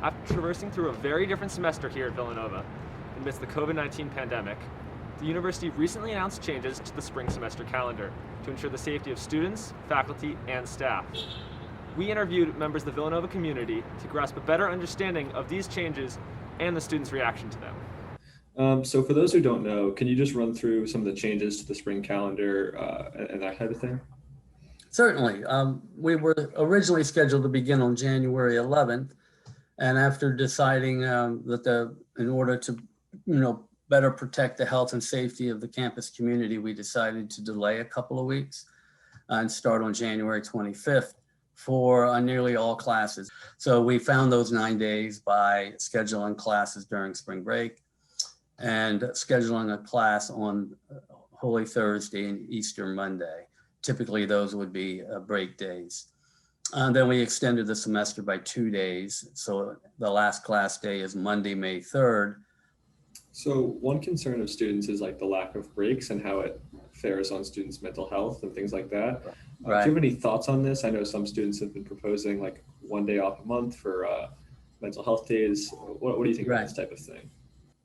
After traversing through a very different semester here at Villanova, amidst the COVID-19 pandemic, the university recently announced changes to the spring semester calendar to ensure the safety of students, faculty, and staff. We interviewed members of the Villanova community to grasp a better understanding of these changes and the students' reaction to them. So for those who don't know, can you just run through some of the changes to the spring calendar and that type of thing? Certainly. We were originally scheduled to begin on January 11th. And after deciding in order to, better protect the health and safety of the campus community, we decided to delay a couple of weeks and start on January 25th for nearly all classes. So we found those 9 days by scheduling classes during spring break and scheduling a class on Holy Thursday and Easter Monday. Typically, those would be break days. Then we extended the semester by 2 days. So the last class day is Monday, May 3rd. So one concern of students is like the lack of breaks and how it fares on students' mental health and things like that. Right. Do you have any thoughts on this? I know some students have been proposing like 1 day off a month for mental health days. What do you think about this type of thing?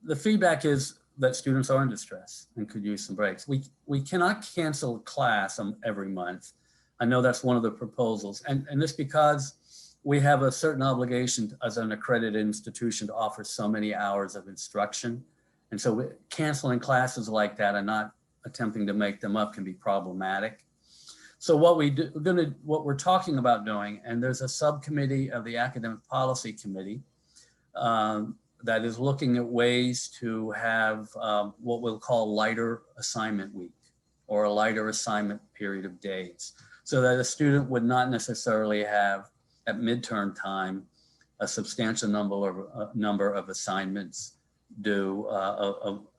The feedback is that students are under stress and could use some breaks. We cannot cancel class every month. I know that's one of the proposals. And this because we have a certain obligation as an accredited institution to offer so many hours of instruction. And so canceling classes like that and not attempting to make them up can be problematic. So what we're talking about doing, and there's a subcommittee of the Academic Policy Committee that is looking at ways to have what we'll call lighter assignment week or a lighter assignment period of days, so that a student would not necessarily have at midterm time a substantial number of assignments due,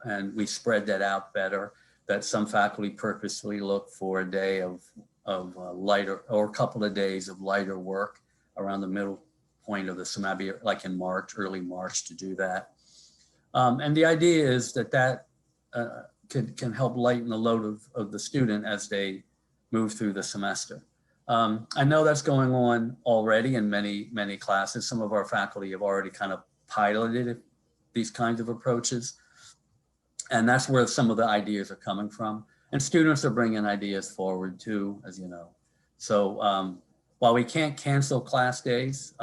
and we spread that out better. That some faculty purposely look for a day of lighter, or a couple of days of lighter work around the middle point of the semester, like in March, early March, to do that. And the idea is that can help lighten the load of the student as they move through the semester. I know that's going on already in many classes. Some of our faculty have already kind of piloted these kinds of approaches. And that's where some of the ideas are coming from. And students are bringing ideas forward too, as you know. So while we can't cancel class days,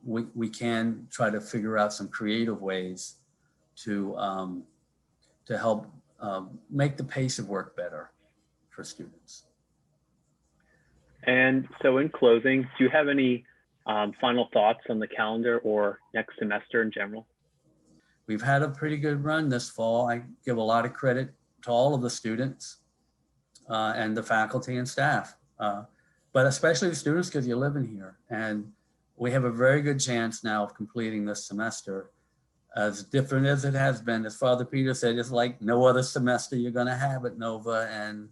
we can try to figure out some creative ways to help make the pace of work better for students. And so in closing, do you have any final thoughts on the calendar or next semester in general? We've had a pretty good run this fall. I give a lot of credit to all of the students and the faculty and staff, but especially the students because you're living here. And we have a very good chance now of completing this semester. As different as it has been, as Father Peter said, it's like no other semester you're gonna have at Nova. And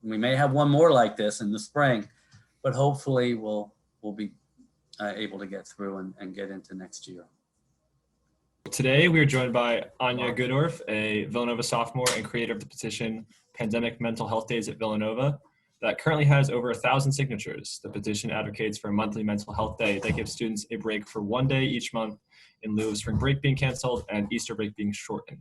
we may have one more like this in the spring, but hopefully we'll be able to get through and get into next year. Today, we are joined by Anya Goodorf, a Villanova sophomore and creator of the petition Pandemic Mental Health Days at Villanova, that currently has over 1,000 signatures. The petition advocates for a monthly mental health day that gives students a break for 1 day each month in lieu of spring break being canceled and Easter break being shortened.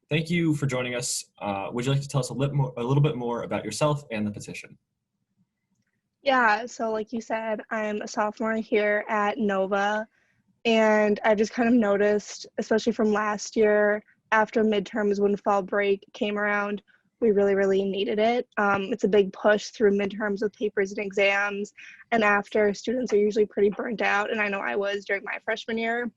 Thank you for joining us. Would you like to tell us a little bit more about yourself and the petition? Yeah, so like you said, I'm a sophomore here at Nova. And I just kind of noticed, especially from last year, after midterms when fall break came around, we really needed it. It's a big push through midterms with papers and exams. And after, students are usually pretty burnt out. And I know I was during my freshman year.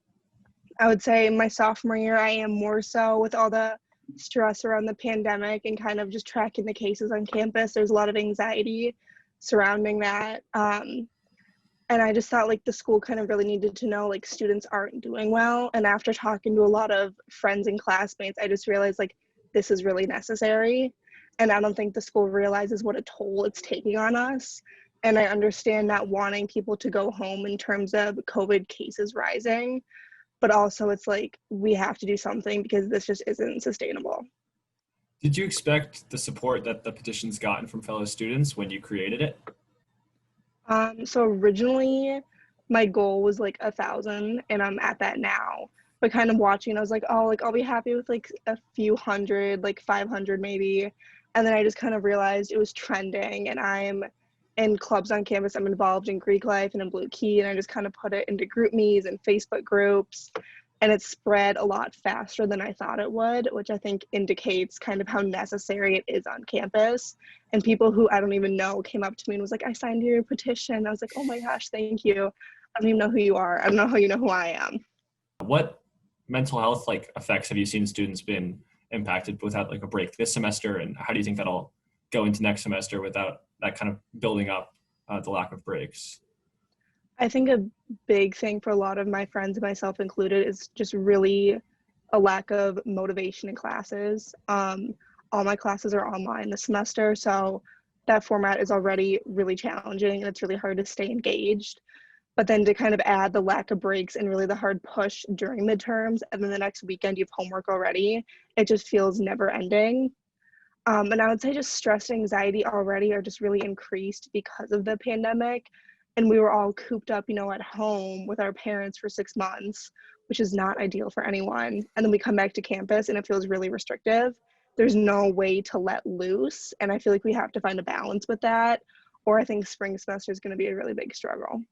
I would say my sophomore year, I am more so with all the stress around the pandemic and kind of just tracking the cases on campus. There's a lot of anxiety surrounding that. And I just thought like the school kind of really needed to know like students aren't doing well. And after talking to a lot of friends and classmates, I just realized like this is really necessary. And I don't think the school realizes what a toll it's taking on us. And I understand not wanting people to go home in terms of COVID cases rising, but also it's like we have to do something because this just isn't sustainable. Did you expect the support that the petition's gotten from fellow students when you created it? So originally my goal was like 1,000 and I'm at that now. But kind of watching, I was like, oh, like I'll be happy with like a few hundred, like 500 maybe. And then I just kind of realized it was trending, and I'm in clubs on campus. I'm involved in Greek life and in Blue Key, and I just kind of put it into group me's and Facebook groups, and it spread a lot faster than I thought it would, which I think indicates kind of how necessary it is on campus. And people who I don't even know came up to me and was like, I signed your petition. I was like, oh my gosh, thank you. I don't even know who you are. I don't know how you know who I am. What mental health like effects have you seen students been impacted without like a break this semester, and how do you think that'll go into next semester without that kind of building up the lack of breaks? I think a big thing for a lot of my friends, myself included, is just really a lack of motivation in classes. All my classes are online this semester, so that format is already really challenging and it's really hard to stay engaged. But then to kind of add the lack of breaks and really the hard push during midterms, and then the next weekend you have homework already, it just feels never ending. And I would say just stress and anxiety already are just really increased because of the pandemic. And we were all cooped up, at home with our parents for 6 months, which is not ideal for anyone. And then we come back to campus and it feels really restrictive. There's no way to let loose. And I feel like we have to find a balance with that, or I think spring semester is going to be a really big struggle.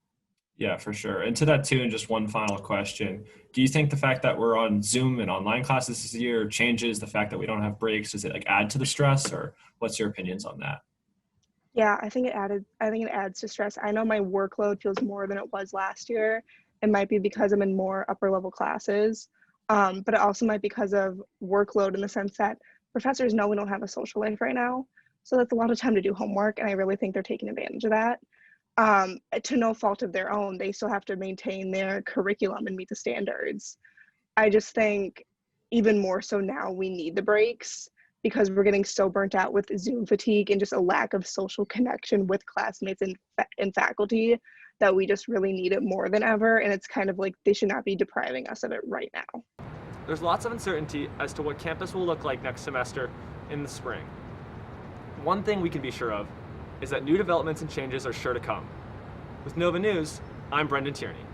Yeah, for sure. And to that too, and just one final question, do you think the fact that we're on Zoom and online classes this year changes the fact that we don't have breaks? Does it like add to the stress, or what's your opinions on that? Yeah, I think it adds to stress. I know my workload feels more than it was last year. It might be because I'm in more upper level classes, but it also might be because of workload in the sense that professors know we don't have a social life right now. So that's a lot of time to do homework, and I really think they're taking advantage of that. To no fault of their own, they still have to maintain their curriculum and meet the standards. I just think even more so now we need the breaks because we're getting so burnt out with Zoom fatigue and just a lack of social connection with classmates and faculty that we just really need it more than ever. And it's kind of like they should not be depriving us of it right now. There's lots of uncertainty as to what campus will look like next semester in the spring. One thing we can be sure of is that new developments and changes are sure to come. With Nova News, I'm Brendan Tierney.